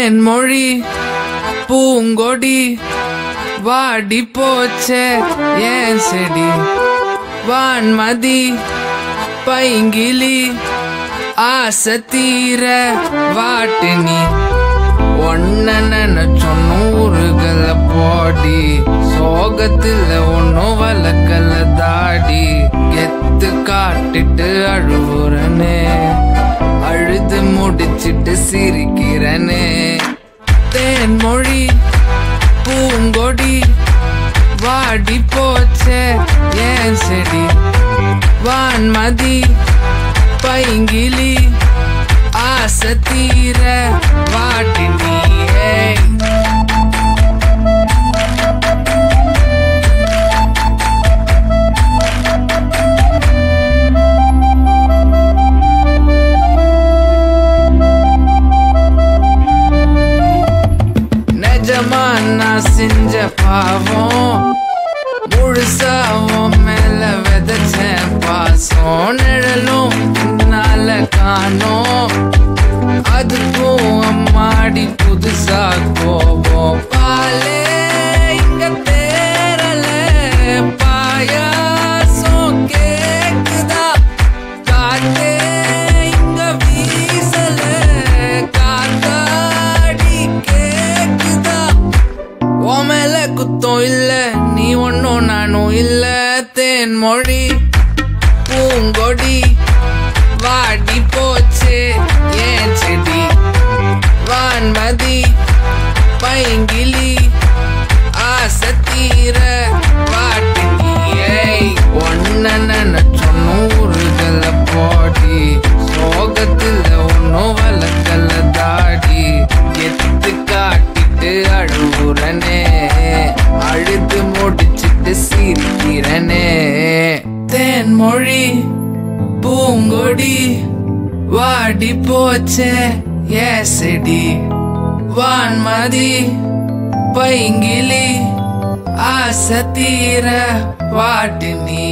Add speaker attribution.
Speaker 1: தேன்மொழி பூங்கொடி வாடி போச்சே ஏன் செடி வான்மதி பைங்கிலி ஆசை தீர வாட்டு நீ ஒன்ன நினைச்சொன்னு ஊருகள போடி சோகத்துல ஒன்னும் வளர்க்கல தாடி கெத்து காட்டிட்டு அழுவுறனே அழுது முடிச்சிட்டு சிரிக்கிறனே தேன்மொழி பூங்கொடி வாடி போச்சே ஏன் செடி வான்மதி பைங்கிலி ஆசை தீர வாட்டி நீயே நிஜமானா செஞ்ச பாவம் முழுசாவும் மேல விதைச்சேன் பாசம் நிழலும் நால காணோம் அதுக்கும் அம்மாடி புதுசா கோபம் பாலே இங்க தேரல பாயாசம் கேக்குதா காத்தே இங்க வீசல காத்தாடி கேக்குதா ஓமேல குத்தம் இல்ல நீ ஒன்னும் நானும் இல்ல தேன்மொழி பூங்கொடி வாடி போச்சே ஏன் செடி வான்மதி பைங்கிலி ஆசை தீர வாட்டி நீயே ஒன்ன நினைச்சொன்னு ஊருகள போடி சோகத்துல ஒன்னும் வளர்க்கல தாடி எத்து காட்டிட்டு அழுவுறனே அழுது முடிச்சிட்டு சிரிக்கிறனே தேன்மொழி பூங்கொடி வாடி போச்சே ஏ செடி வான்மதி பைங்கிலி ஆசை தீர வாட்டு நீ